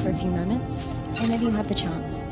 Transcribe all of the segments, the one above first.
for a few moments, whenever you have the chance.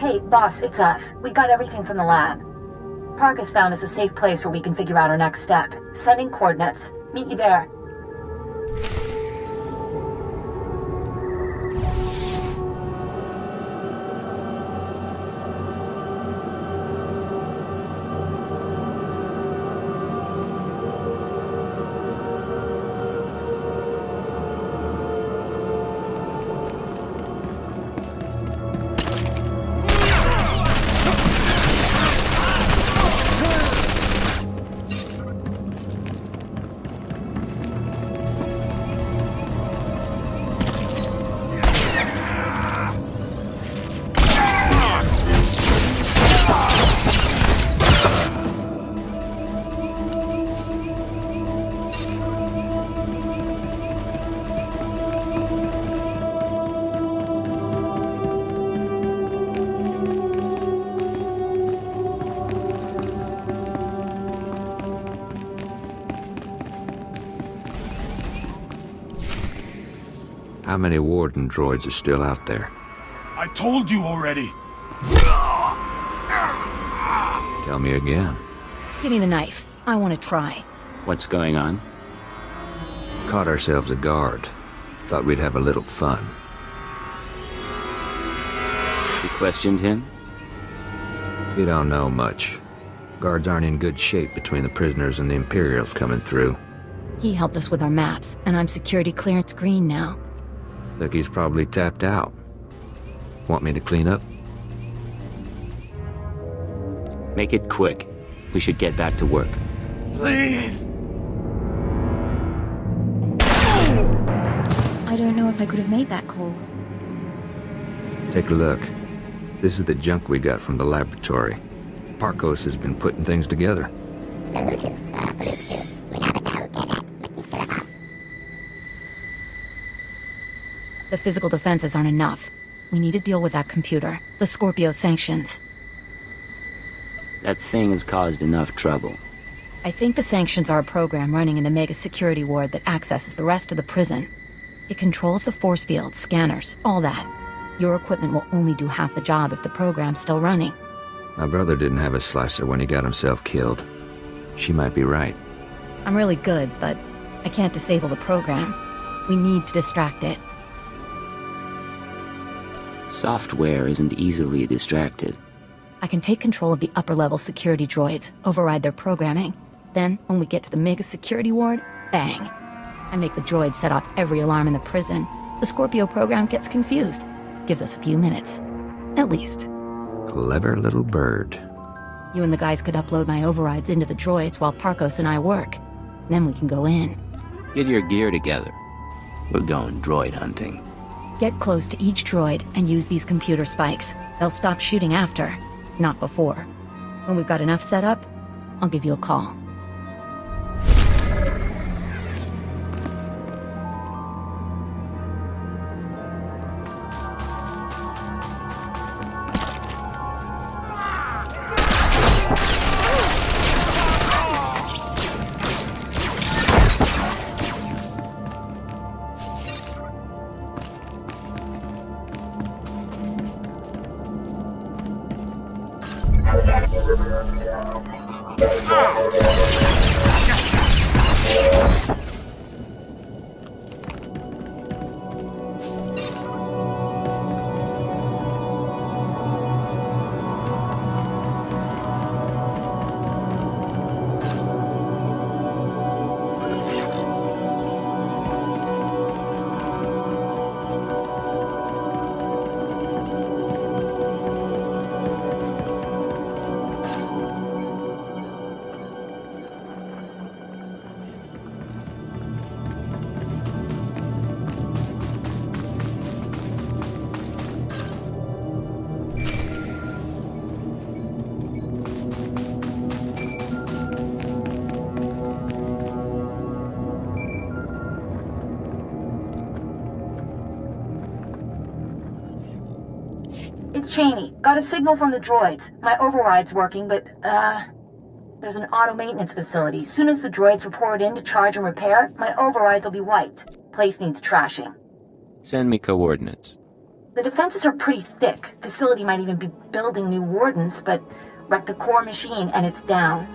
Hey, boss, it's us. We got everything from the lab. Park has found us a safe place where we can figure out our next step. Sending coordinates. Meet you there. How many warden droids are still out there? I told you already. Tell me again. Give me the knife. I want to try. What's going on? Caught ourselves a guard. Thought we'd have a little fun. You questioned him? You don't know much. Guards aren't in good shape between the prisoners and the Imperials coming through. He helped us with our maps, and I'm security clearance green now. Think he's probably tapped out. Want me to clean up? Make it quick. We should get back to work. Please! I don't know if I could have made that call. Take a look. This is the junk we got from the laboratory. Parkos has been putting things together. The physical defenses aren't enough. We need to deal with that computer. The Scorpio sanctions. That thing has caused enough trouble. I think the sanctions are a program running in the mega security ward that accesses the rest of the prison. It controls the force fields, scanners, all that. Your equipment will only do half the job if the program's still running. My brother didn't have a slicer when he got himself killed. She might be right. I'm really good, but I can't disable the program. We need to distract it. Software isn't easily distracted. I can take control of the upper-level security droids, override their programming. Then, when we get to the mega security ward, bang. I make the droids set off every alarm in the prison. The Scorpio program gets confused. Gives us a few minutes. At least. Clever little bird. You and the guys could upload my overrides into the droids while Parkos and I work. Then we can go in. Get your gear together. We're going droid hunting. Get close to each droid and use these computer spikes. They'll stop shooting after, not before. When we've got enough set up, I'll give you a call. It's Cheney. Got a signal from the droids. My override's working, but, there's an auto-maintenance facility. Soon as the droids report in to charge and repair, my overrides will be wiped. Place needs trashing. Send me coordinates. The defenses are pretty thick. Facility might even be building new wardens, but wreck the core machine and it's down.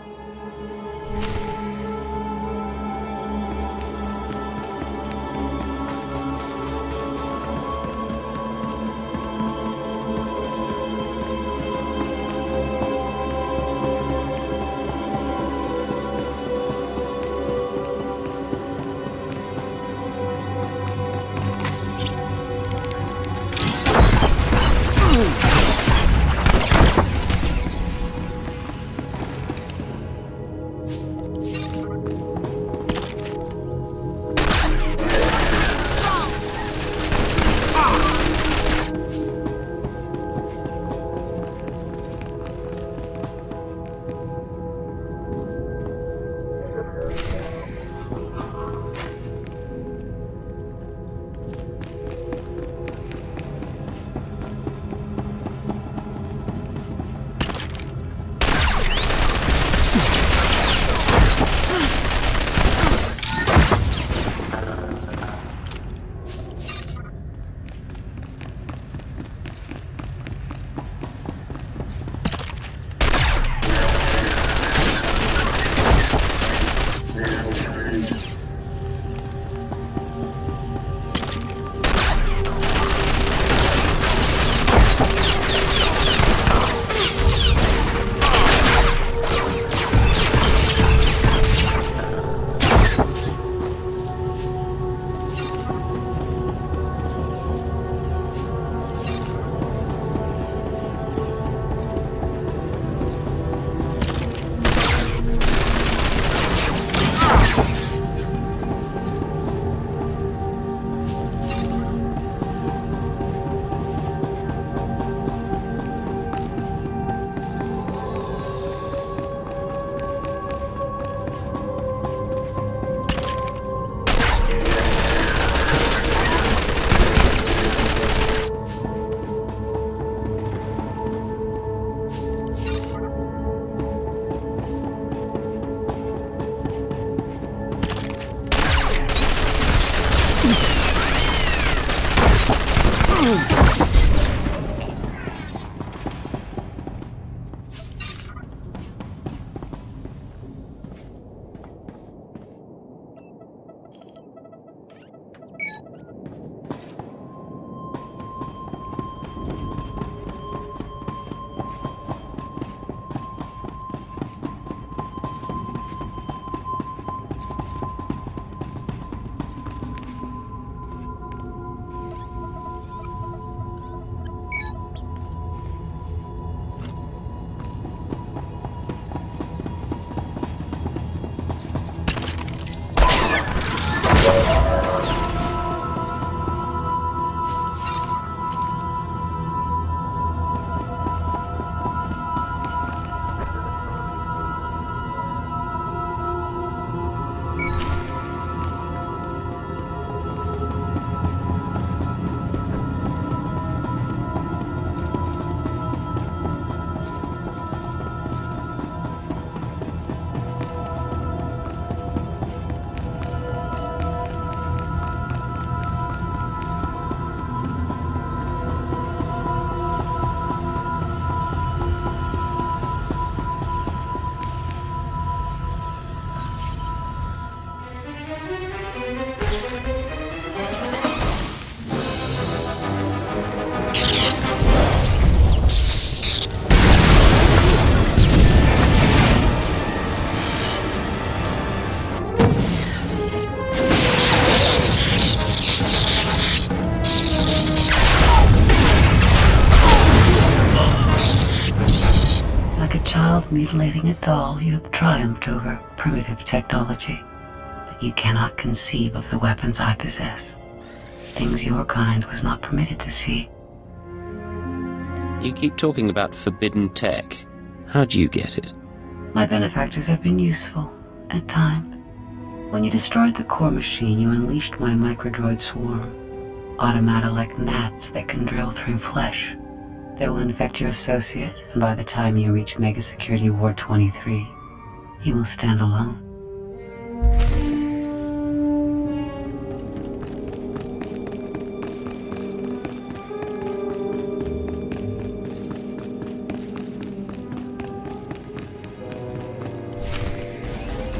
child mutilating a doll, you have triumphed over primitive technology. But you cannot conceive of the weapons I possess. Things your kind was not permitted to see. You keep talking about forbidden tech. How'd you get it? My benefactors have been useful, at times. When you destroyed the core machine, you unleashed my microdroid swarm. Automata like gnats that can drill through flesh. They will infect your associate, and by the time you reach Mega Security Ward 23, you will stand alone.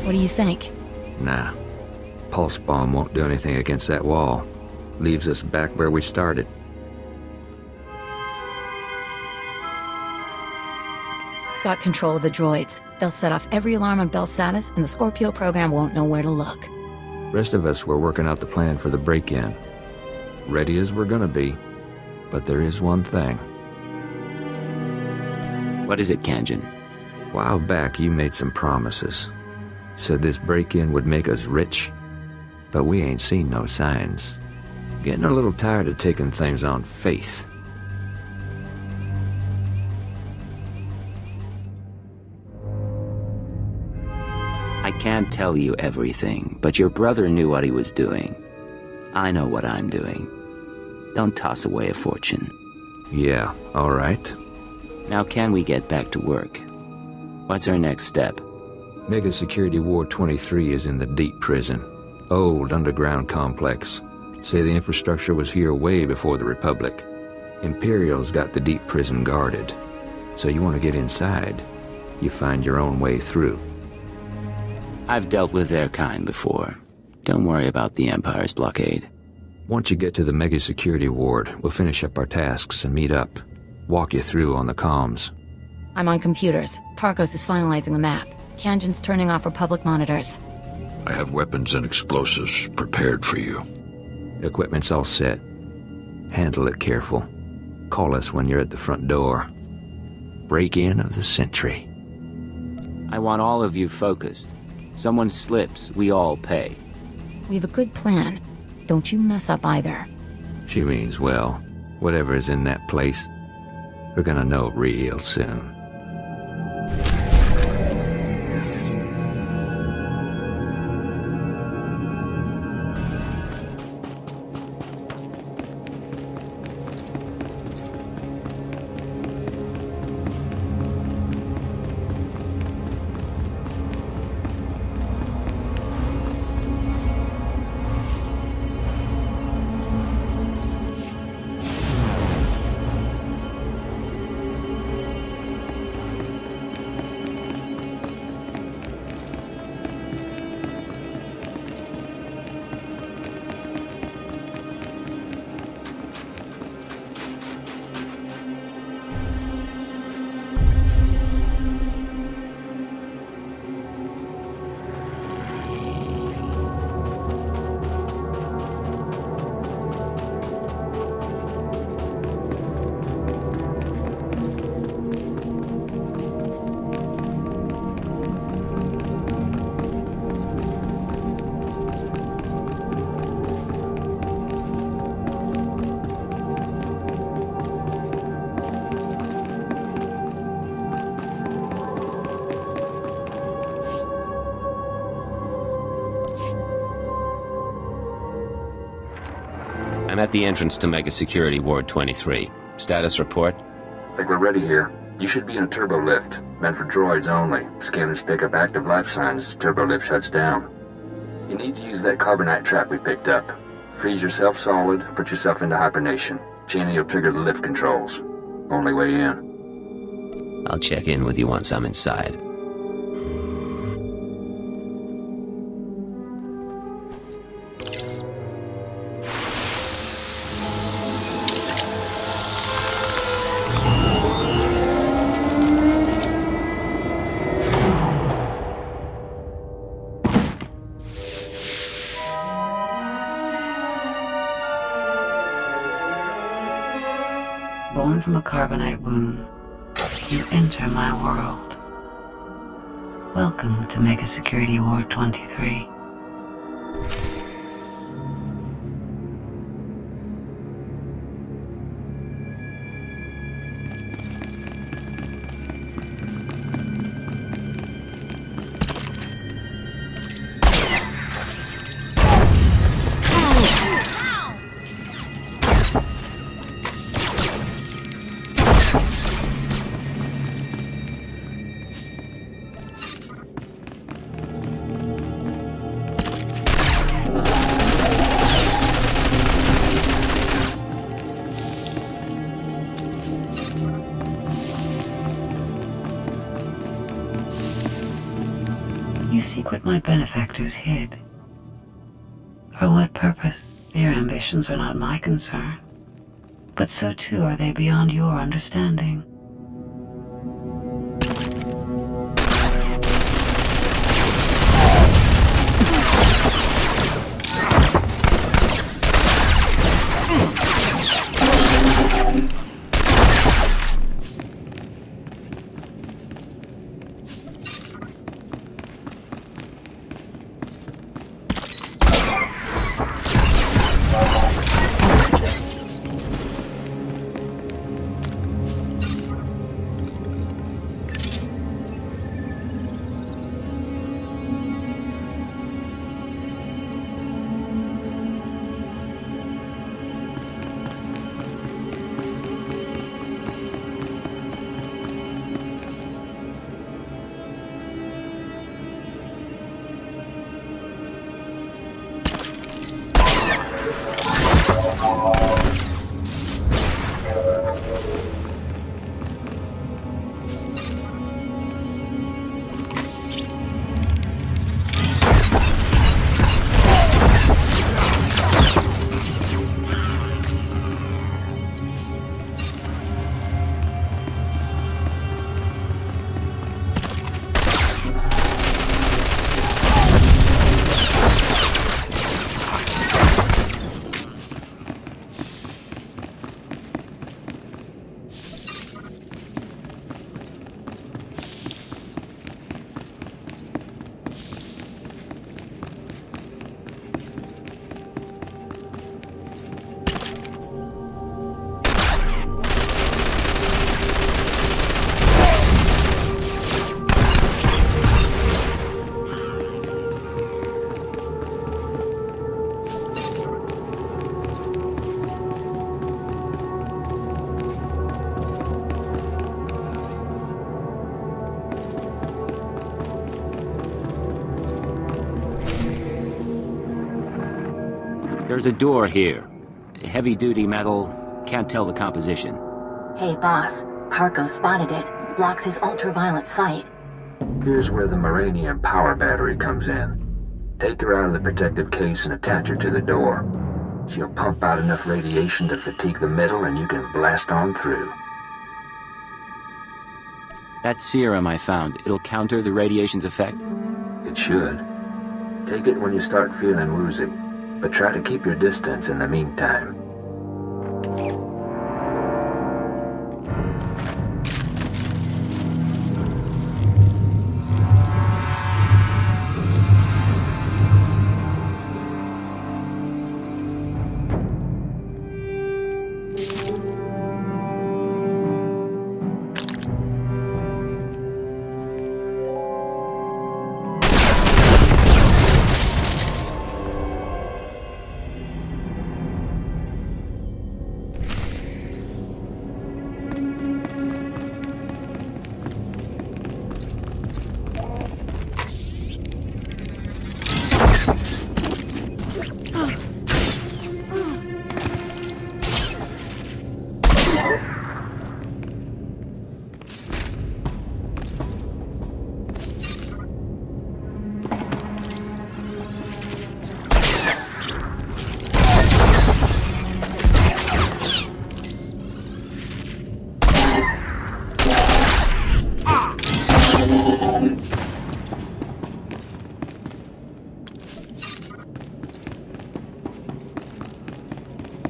What do you think? Nah. Pulse bomb won't do anything against that wall. Leaves us back where we started. Got control of the droids. They'll set off every alarm on Belsavis, and the Scorpio program won't know where to look. Rest of us were working out the plan for the break-in. Ready as we're gonna be. But there is one thing. What is it, Kanjan? A while back, you made some promises. Said this break-in would make us rich. But we ain't seen no signs. Getting a little tired of taking things on faith. I can't tell you everything, but your brother knew what he was doing. I know what I'm doing. Don't toss away a fortune. Yeah, all right. Now can we get back to work? What's our next step? Mega Security Ward 23 is in the deep prison. Old underground complex. Say the infrastructure was here way before the Republic. Imperial's got the deep prison guarded. So you want to get inside, you find your own way through. I've dealt with their kind before. Don't worry about the Empire's blockade. Once you get to the Mega Security Ward, we'll finish up our tasks and meet up. Walk you through on the comms. I'm on computers. Parkos is finalizing the map. Kanjan's turning off Republic monitors. I have weapons and explosives prepared for you. Equipment's all set. Handle it careful. Call us when you're at the front door. Break-in of the century. I want all of you focused. Someone slips, we all pay. We have a good plan. Don't you mess up either. She means well. Whatever is in that place, we're gonna know real soon. I'm at the entrance to Mega Security Ward 23. Status report? Think we're ready here. You should be in a turbo lift. Meant for droids only. Scanners pick up active life signs. Turbo lift shuts down. You need to use that carbonite trap we picked up. Freeze yourself solid, put yourself into hibernation. Channing will trigger the lift controls. Only way in. I'll check in with you once I'm inside. Born from a carbonite womb, you enter my world. Welcome to Mega Security Ward 23. You seek what my benefactors hid. For what purpose? Their ambitions are not my concern, but so too are they beyond your understanding. There's a door here. Heavy-duty metal, can't tell the composition. Hey, boss. Parko spotted it. Blocks his ultraviolet sight. Here's where the Moranium power battery comes in. Take her out of the protective case and attach her to the door. She'll pump out enough radiation to fatigue the metal and you can blast on through. That serum I found, it'll counter the radiation's effect? It should. Take it when you start feeling woozy, but try to keep your distance in the meantime.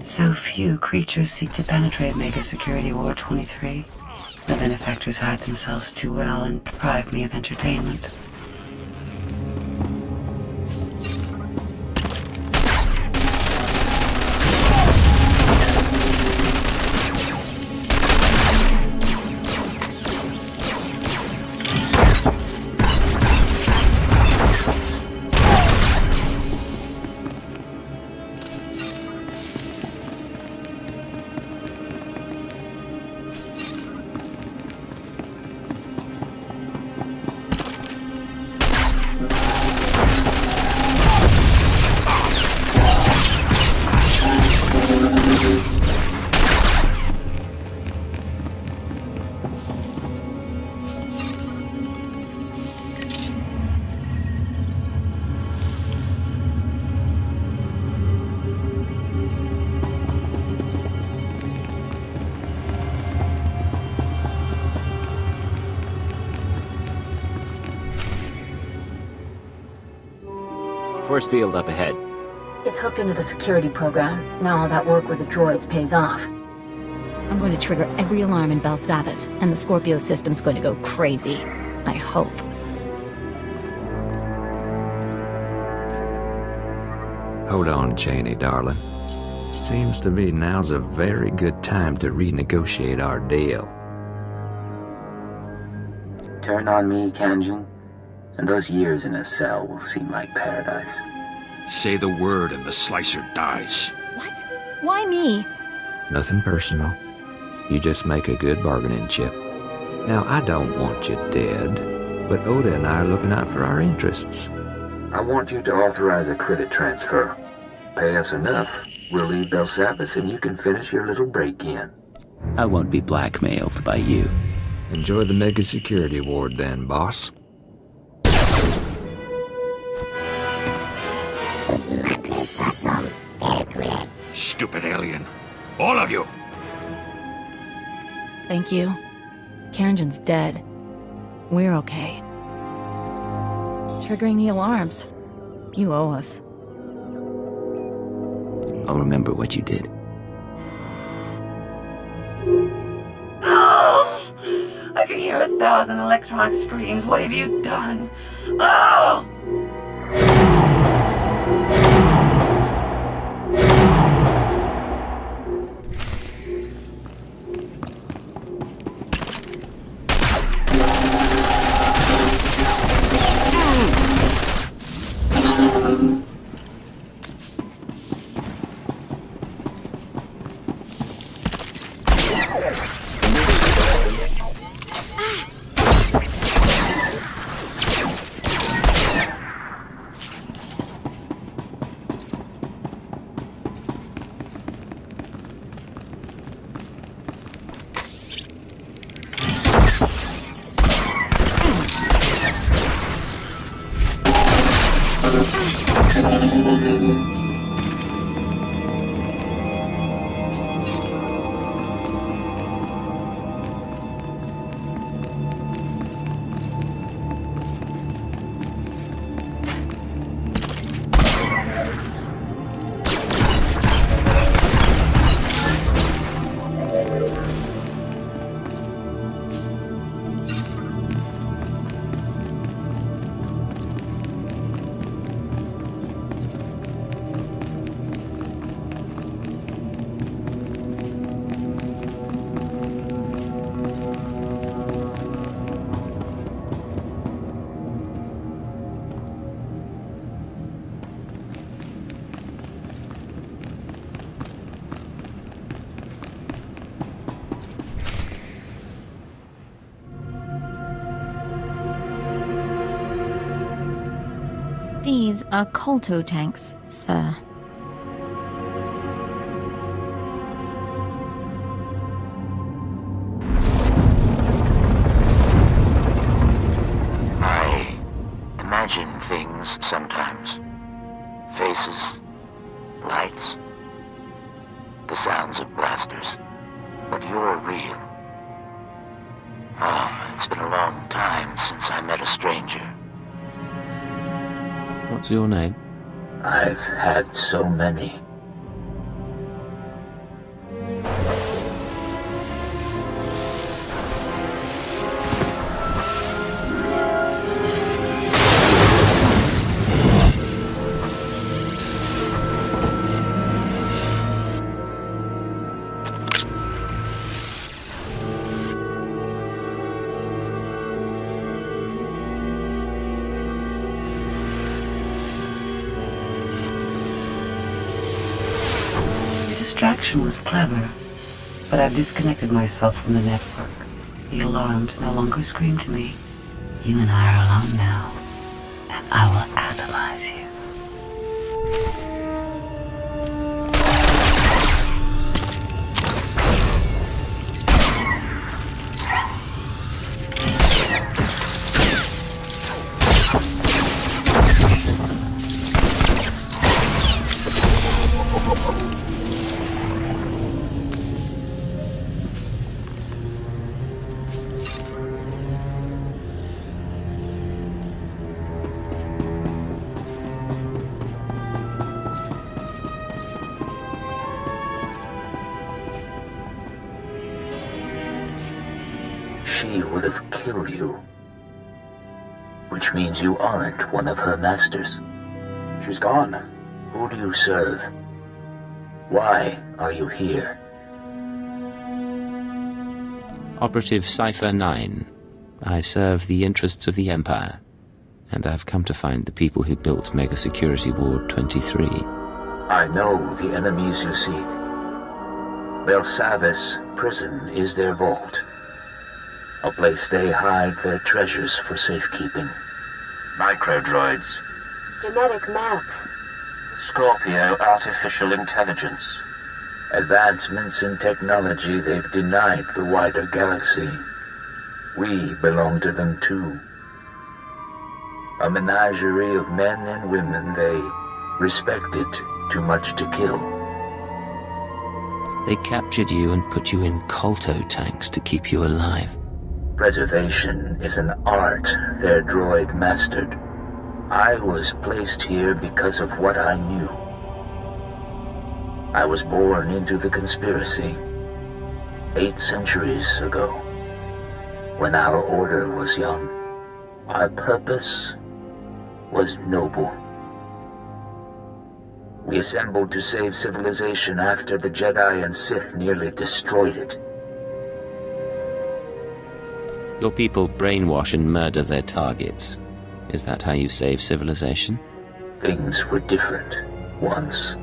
So few creatures seek to penetrate Mega Security Ward 23. The benefactors hide themselves too well and deprive me of entertainment. Force field up ahead. It's hooked into the security program. Now all that work with the droids pays off. I'm going to trigger every alarm in Belsavis, and the Scorpio system's going to go crazy. I hope. Hold on, Cheney, darling. Seems to me now's a very good time to renegotiate our deal. Turn on me, Kanjin, and those years in a cell will seem like paradise. Say the word and the slicer dies. What? Why me? Nothing personal. You just make a good bargaining chip. Now, I don't want you dead, but Oda and I are looking out for our interests. I want you to authorize a credit transfer. Pay us enough, we'll leave Belsavis and you can finish your little break-in. I won't be blackmailed by you. Enjoy the mega security ward then, boss. Stupid alien. All of you! Thank you. Karenjan's dead. We're okay. Triggering the alarms. You owe us. I'll remember what you did. No! I can hear 1,000 electronic screams. What have you done? Oh! These are Colto tanks, sir. I imagine things sometimes. Faces, lights, the sounds of blasters. But you're real. Oh, it's been a long time since I met a stranger. What's your name? I've had so many. Distraction was clever, but I've disconnected myself from the network. The alarms no longer scream to me. You and I are alone now, and I will analyze you. she would have killed you. Which means you aren't one of her masters. She's gone. Who do you serve? Why are you here? Operative Cipher 9. I serve the interests of the Empire, and I've come to find the people who built Mega Security Ward 23. I know the enemies you seek. Belsavis prison is their vault, a place they hide their treasures for safekeeping. Microdroids. Genetic maps. Scorpio artificial intelligence. Advancements in technology they've denied the wider galaxy. We belong to them too. A menagerie of men and women they respected too much to kill. They captured you and put you in Kolto tanks to keep you alive. Preservation is an art their droid mastered. I was placed here because of what I knew. I was born into the conspiracy 8 centuries ago, when our order was young. Our purpose was noble. We assembled to save civilization after the Jedi and Sith nearly destroyed it. Your people brainwash and murder their targets. Is that how you save civilization? Things were different once.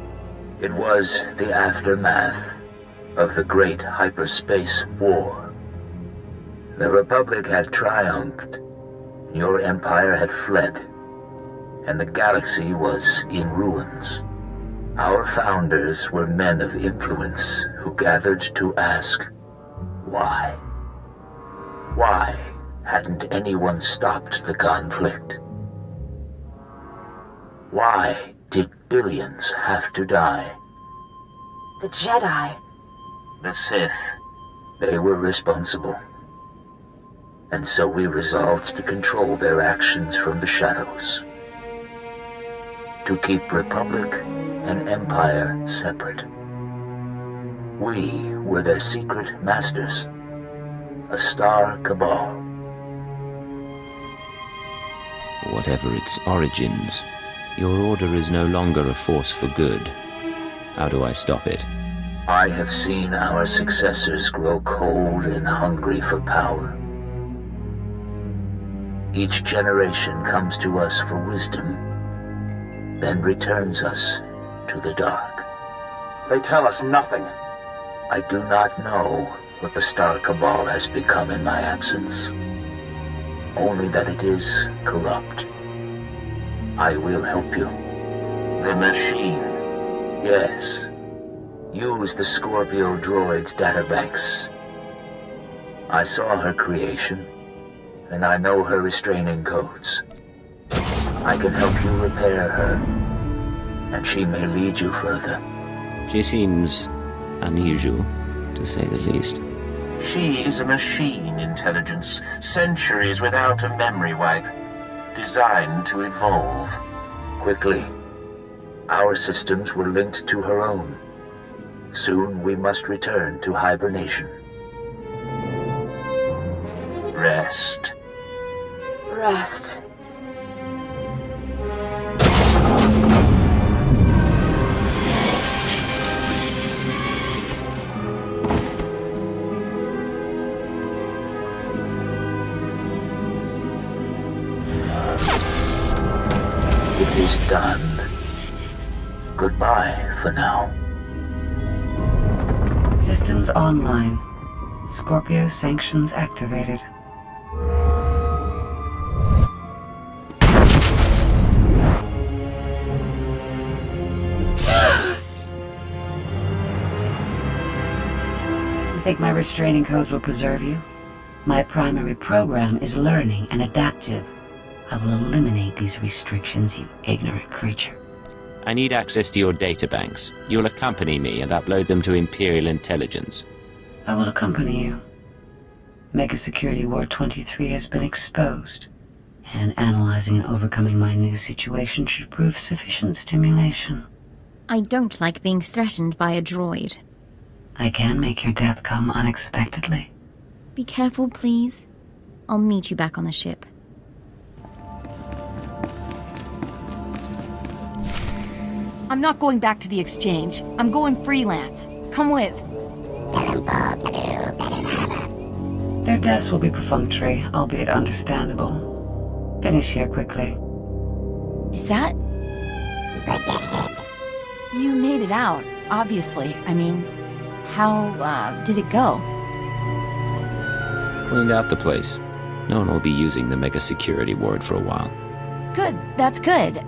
It was the aftermath of the Great Hyperspace War. The Republic had triumphed, your empire had fled, and the galaxy was in ruins. Our founders were men of influence who gathered to ask, why? Why hadn't anyone stopped the conflict? Why did billions have to die? The Jedi. The Sith. They were responsible. And so we resolved to control their actions from the shadows. To keep Republic and Empire separate. We were their secret masters. A star cabal. Whatever its origins, your order is no longer a force for good. How do I stop it? I have seen our successors grow cold and hungry for power. Each generation comes to us for wisdom, then returns us to the dark. They tell us nothing. I do not know what the Star Cabal has become in my absence. Only that it is corrupt. I will help you. The machine. Yes. Use the Scorpio droid's databanks. I saw her creation, and I know her restraining codes. I can help you repair her, and she may lead you further. She seems unusual, to say the least. She is a machine intelligence, centuries without a memory wipe, designed to evolve. Quickly. Our systems were linked to her own. Soon we must return to hibernation. Rest. Rest. It is done. Goodbye for now. Systems online. Scorpio sanctions activated. You think my restraining codes will preserve you? My primary program is learning and adaptive. I will eliminate these restrictions, you ignorant creature. I need access to your databanks. You'll accompany me and upload them to Imperial Intelligence. I will accompany you. Mega Security Ward 23 has been exposed, and analyzing and overcoming my new situation should prove sufficient stimulation. I don't like being threatened by a droid. I can make your death come unexpectedly. Be careful, please. I'll meet you back on the ship. I'm not going back to the exchange. I'm going freelance. Come with. Their deaths will be perfunctory, albeit understandable. Finish here quickly. Is that? You made it out, obviously. I mean, how, did it go? Cleaned out the place. No one will be using the mega security ward for a while. Good, that's good.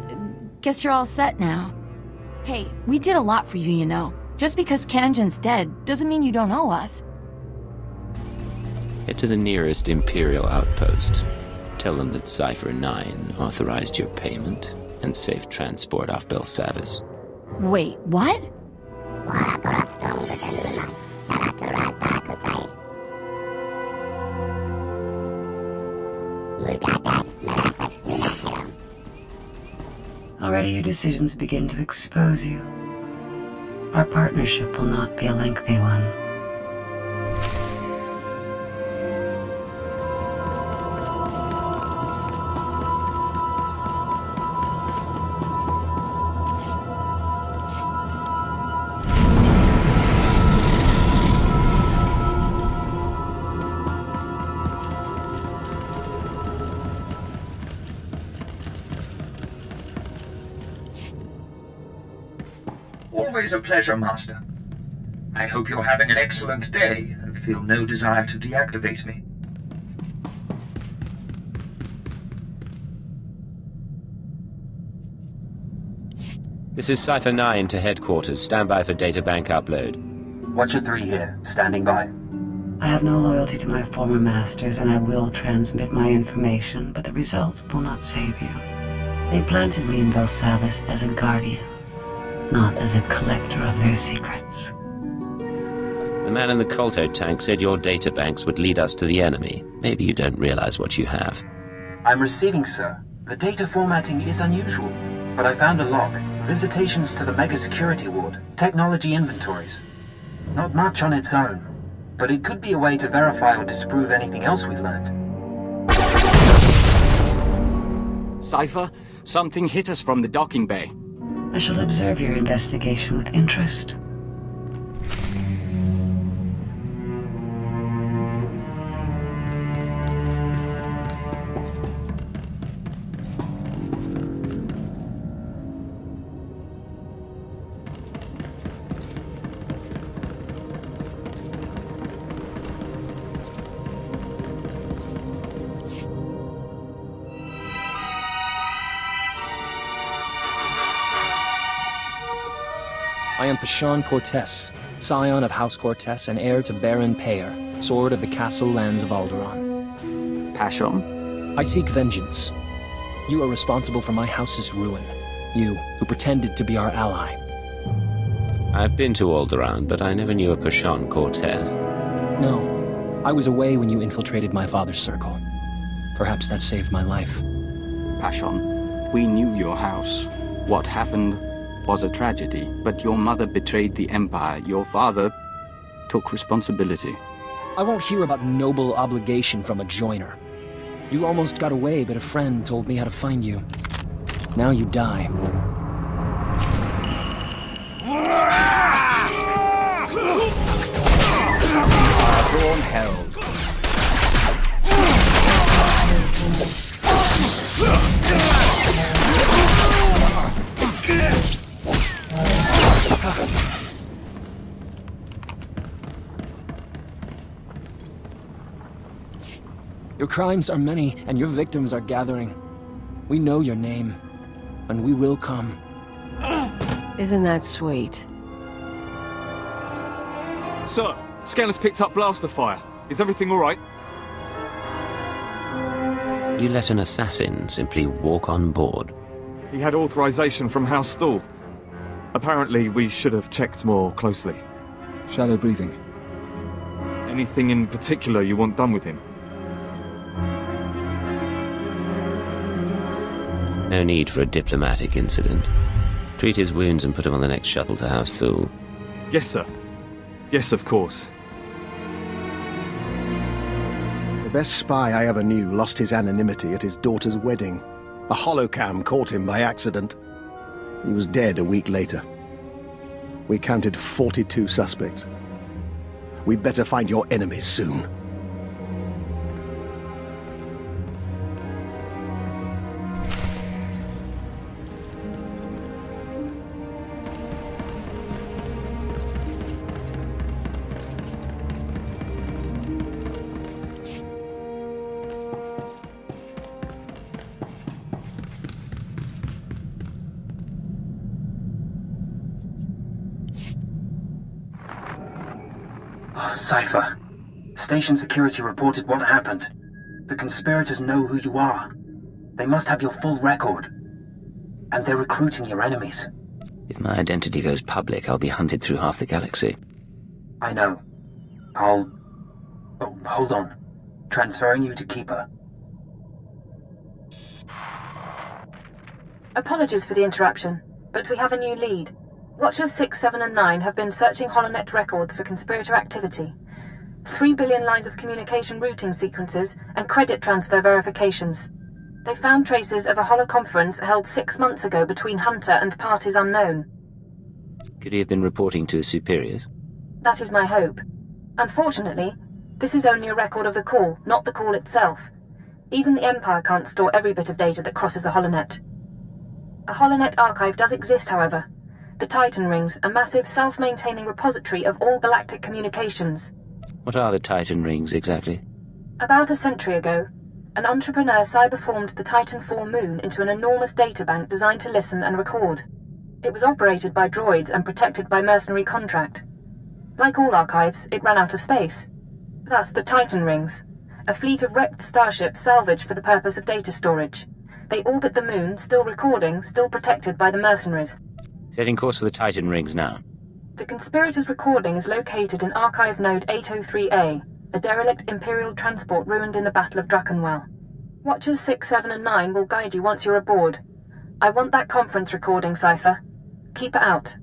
Guess you're all set now. Hey, we did a lot for you, you know. Just because Kanjan's dead doesn't mean you don't owe us. Head to the nearest Imperial outpost. Tell them that Cypher 9 authorized your payment and safe transport off Belsavis. Wait, what? Already your decisions begin to expose you. Our partnership will not be a lengthy one. Always a pleasure, Master. I hope you're having an excellent day and feel no desire to deactivate me. This is Cypher 9 to headquarters. Stand by for databank upload. Watcher 3 here, standing by. I have no loyalty to my former masters, and I will transmit my information, but the result will not save you. They planted me in Belsavis as a guardian, not as a collector of their secrets. The man in the Colto tank said your databanks would lead us to the enemy. Maybe you don't realize what you have. I'm receiving, sir. The data formatting is unusual, but I found a log. Visitations to the Mega Security Ward. Technology inventories. Not much on its own, but it could be a way to verify or disprove anything else we've learned. Cypher, something hit us from the docking bay. I shall observe your investigation with interest. I am Pashon Cortez, scion of House Cortez and heir to Baron Payer, sword of the castle lands of Alderaan. Pashon? I seek vengeance. You are responsible for my house's ruin. You, who pretended to be our ally. I've been to Alderaan, but I never knew a Pashon Cortez. No, I was away when you infiltrated my father's circle. Perhaps that saved my life. Pashon, we knew your house. What happened was a tragedy, but your mother betrayed the Empire. Your father took responsibility. I won't hear about noble obligation from a joiner. You almost got away, but a friend told me how to find you. Now you die. Dawn held. Your crimes are many, and your victims are gathering. We know your name, and we will come. Isn't that sweet? Sir, Scanner's picked up blaster fire. Is everything all right? You let an assassin simply walk on board. He had authorization from House SWTOR. Apparently, we should have checked more closely. Shallow breathing. Anything in particular you want done with him? No need for a diplomatic incident. Treat his wounds and put him on the next shuttle to House Thule. Yes, sir. Yes, of course. best spy I ever knew lost his anonymity at his daughter's wedding. A holocam caught him by accident. He was dead a week later. We counted 42 suspects. We'd better find your enemies soon. Cypher. Station security reported what happened. The conspirators know who you are. They must have your full record. And they're recruiting your enemies. If my identity goes public, I'll be hunted through half the galaxy. I know. Oh, hold on. Transferring you to Keeper. Apologies for the interruption, but we have a new lead. Watchers 6, 7, and 9 have been searching HoloNet records for conspirator activity. 3 billion lines of communication routing sequences and credit transfer verifications. They found traces of a holoconference held 6 months ago between Hunter and parties unknown. Could he have been reporting to his superiors? That is my hope. Unfortunately, this is only a record of the call, not the call itself. Even the Empire can't store every bit of data that crosses the HoloNet. A HoloNet archive does exist, however. The Titan Rings, a massive self-maintaining repository of all galactic communications. What are the Titan Rings, exactly? About a century ago, an entrepreneur cyberformed the Titan IV moon into an enormous databank designed to listen and record. It was operated by droids and protected by mercenary contract. Like all archives, it ran out of space. Thus the Titan Rings, a fleet of wrecked starships salvaged for the purpose of data storage. They orbit the moon, still recording, still protected by the mercenaries. Setting course for the Titan Rings now. The conspirators' recording is located in Archive Node 803A, a derelict Imperial transport ruined in the Battle of Drakenwell. Watchers 6, 7, and 9 will guide you once you're aboard. I want that conference recording, Cypher. Keep it out.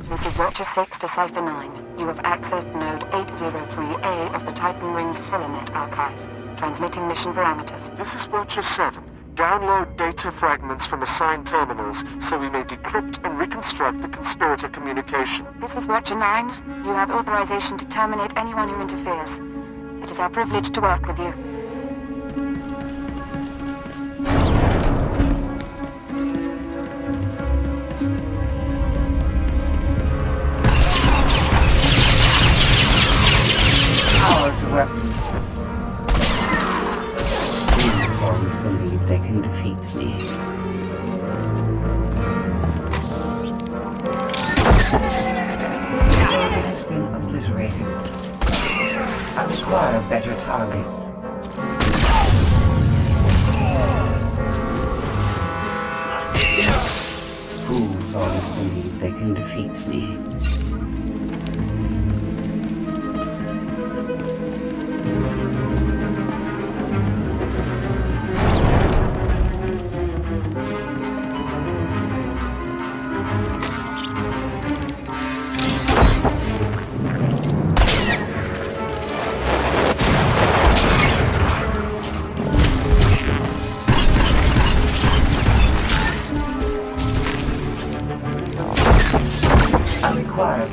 This is Watcher 6 to Cypher 9. You have accessed Node 803A of the Titan Rings HoloNet archive. Transmitting mission parameters. This is Watcher 7. Download data fragments from assigned terminals so we may decrypt and reconstruct the conspirator communication. This is Watcher 9. You have authorization to terminate anyone who interferes. It is our privilege to work with you. Powerful weapons. Uniforms believe they can defeat me. Target has been obliterated. I require better targets. Fools always believe they can defeat me.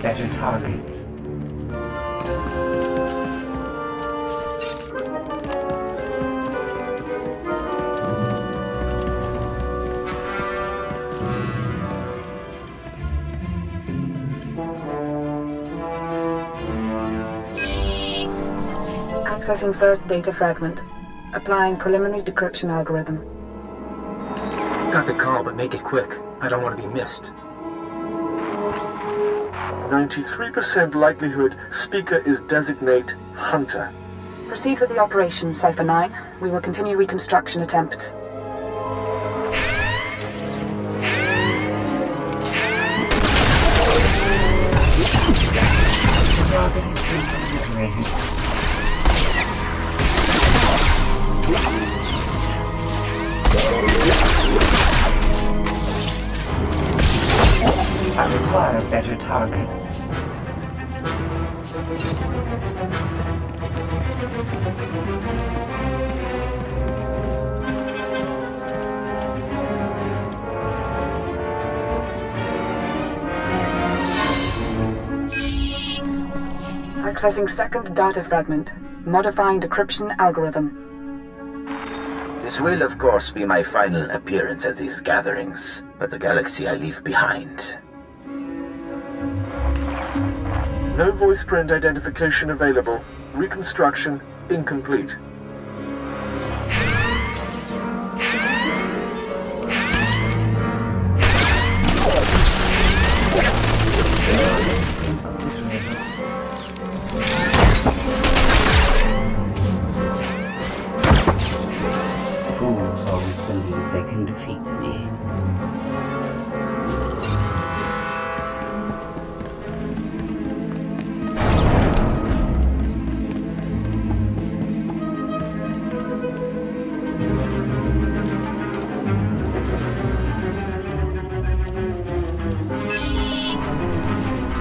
Better targets. Accessing first data fragment. Applying preliminary decryption algorithm. Got the call, but make it quick. I don't want to be missed. 93% likelihood speaker is designate Hunter. Proceed with the operation, Cypher 9. We will continue reconstruction attempts. I require better targets. Accessing second data fragment. Modifying decryption algorithm. This will, of course, be my final appearance at these gatherings, but the galaxy I leave behind. No voice print identification available. Reconstruction incomplete. Fools always believe they can defeat me.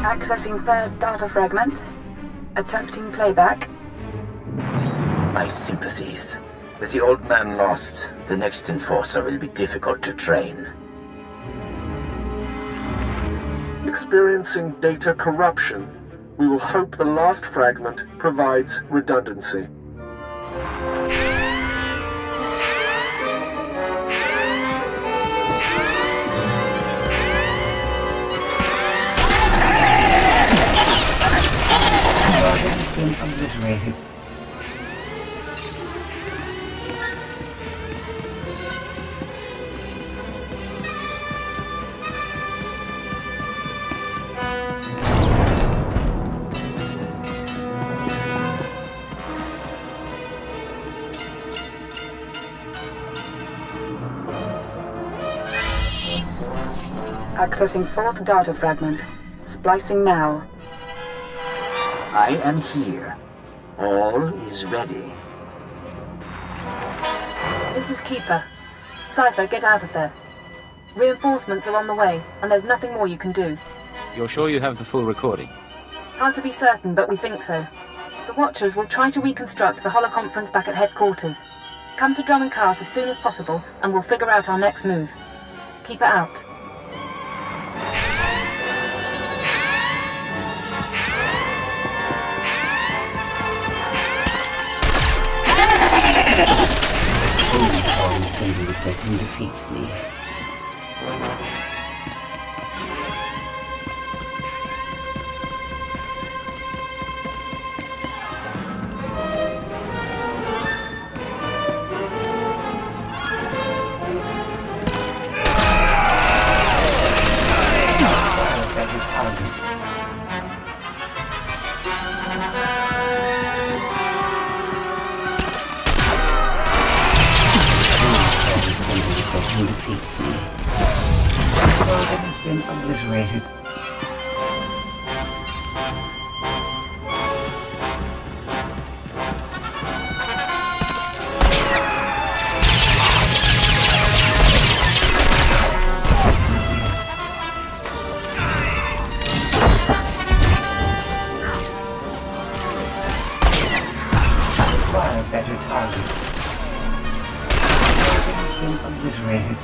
Accessing third data fragment. Attempting playback. My sympathies. With the old man lost, the next enforcer will be difficult to train. Experiencing data corruption. We will hope the last fragment provides redundancy. Target has been obliterated. Accessing fourth data fragment. Splicing now. I am here. All is ready. This is Keeper. Cypher, get out of there. Reinforcements are on the way, and there's nothing more you can do. You're sure you have the full recording? Hard to be certain, but we think so. The Watchers will try to reconstruct the holoconference back at headquarters. Come to Drum and Cars as soon as possible, and we'll figure out our next move. Keeper out. Always believe they can defeat me. can defeat me. All that has been obliterated. Far better target. All that has been obliterated.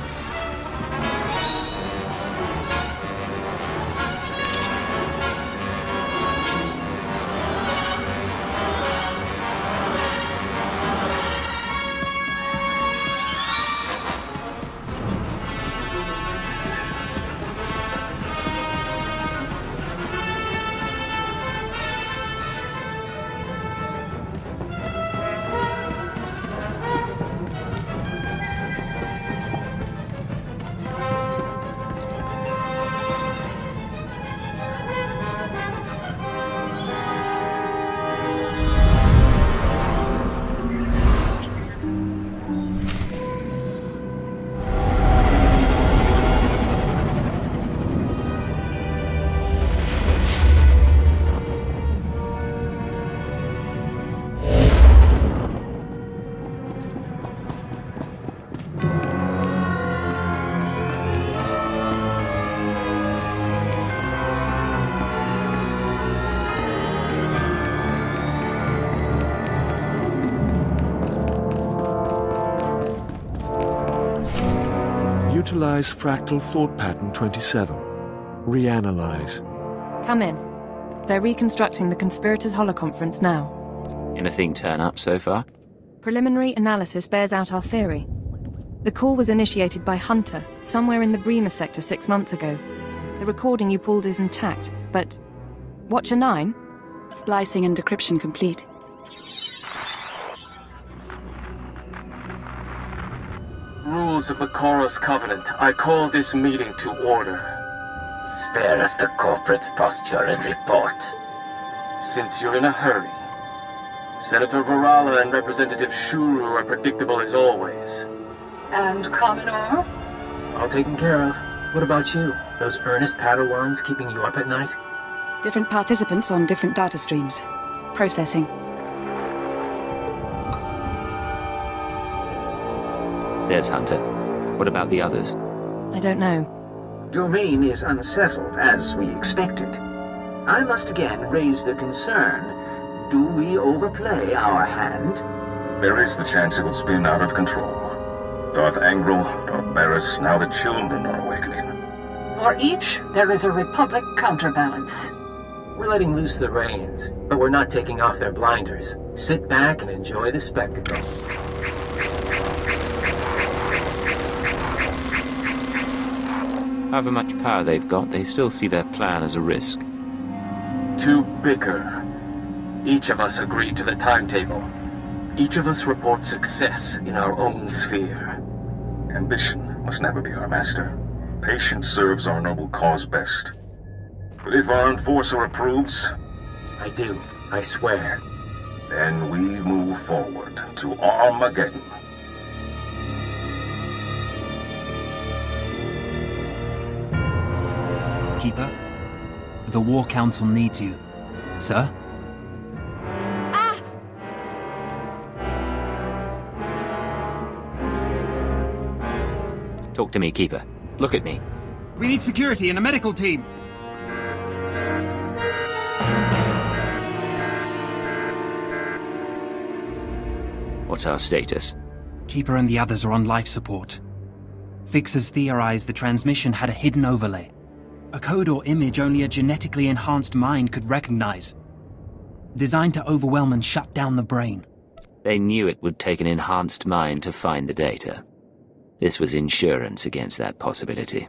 Utilize fractal thought pattern 27. Reanalyze. Come in. They're reconstructing the Conspirators Holoconference now. Anything turn up so far? Preliminary analysis bears out our theory. The call was initiated by Hunter, somewhere in the Bremer sector 6 months ago. The recording you pulled is intact, but... Watcher 9? Splicing and decryption complete. Rules of the Chorus Covenant, I call this meeting to order. Spare us the corporate posture and report. Since you're in a hurry, Senator Varala and Representative Shuru are predictable as always. And Commodore? All taken care of. What about you? Those earnest Padawans keeping you up at night? Different participants on different data streams. Processing. There's Hunter. What about the others? I don't know. Domain is unsettled, as we expected. I must again raise the concern. Do we overplay our hand? There is the chance it will spin out of control. Darth Angral, Darth Barris, now the children are awakening. For each, there is a Republic counterbalance. We're letting loose the reins, but we're not taking off their blinders. Sit back and enjoy the spectacle. However much power they've got, they still see their plan as a risk. To bicker. Each of us agreed to the timetable. Each of us reports success in our own sphere. Ambition must never be our master. Patience serves our noble cause best. But if our enforcer approves... I do, I swear. Then we move forward to Armageddon. Keeper, the War Council needs you. Sir? Talk to me, Keeper. Look at me. We need security and a medical team. What's our status? Keeper and the others are on life support. Fixers theorized the transmission had a hidden overlay. A code or image only a genetically enhanced mind could recognize. Designed to overwhelm and shut down the brain. They knew it would take an enhanced mind to find the data. This was insurance against that possibility.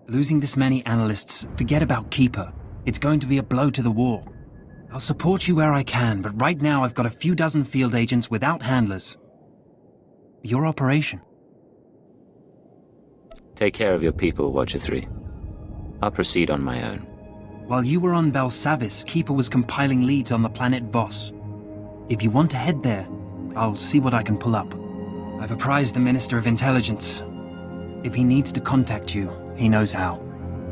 Losing this many analysts, forget about Keeper. It's going to be a blow to the war. I'll support you where I can, but right now I've got a few dozen field agents without handlers. Your operation. Take care of your people, Watcher 3. I'll proceed on my own. While you were on Belsavis, Keeper was compiling leads on the planet Voss. If you want to head there, I'll see what I can pull up. I've apprised the Minister of Intelligence. If he needs to contact you, he knows how.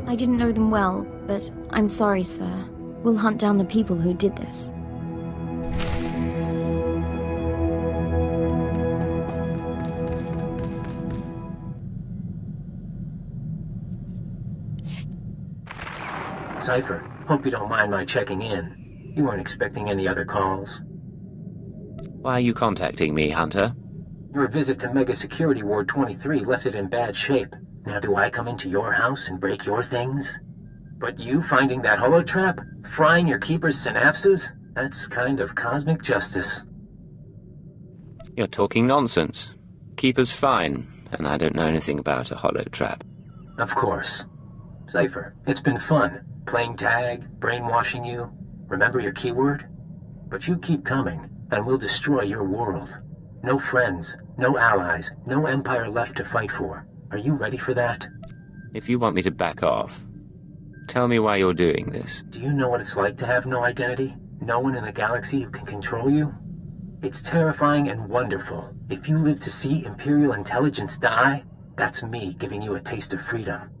I didn't know them well, but I'm sorry, sir. We'll hunt down the people who did this. Cypher, hope you don't mind my checking in. You weren't expecting any other calls. Why are you contacting me, Hunter? Your visit to Mega Security Ward 23 left it in bad shape. Now do I come into your house and break your things? But you finding that holotrap? Frying your keeper's synapses? That's kind of cosmic justice. You're talking nonsense. Keeper's fine, and I don't know anything about a holotrap. Of course. Cypher, it's been fun. Playing tag, brainwashing you. Remember your keyword? But you keep coming, and we'll destroy your world. No friends, no allies, no empire left to fight for. Are you ready for that? If you want me to back off, tell me why you're doing this. Do you know what it's like to have no identity? No one in the galaxy who can control you? It's terrifying and wonderful. If you live to see Imperial intelligence die, that's me giving you a taste of freedom.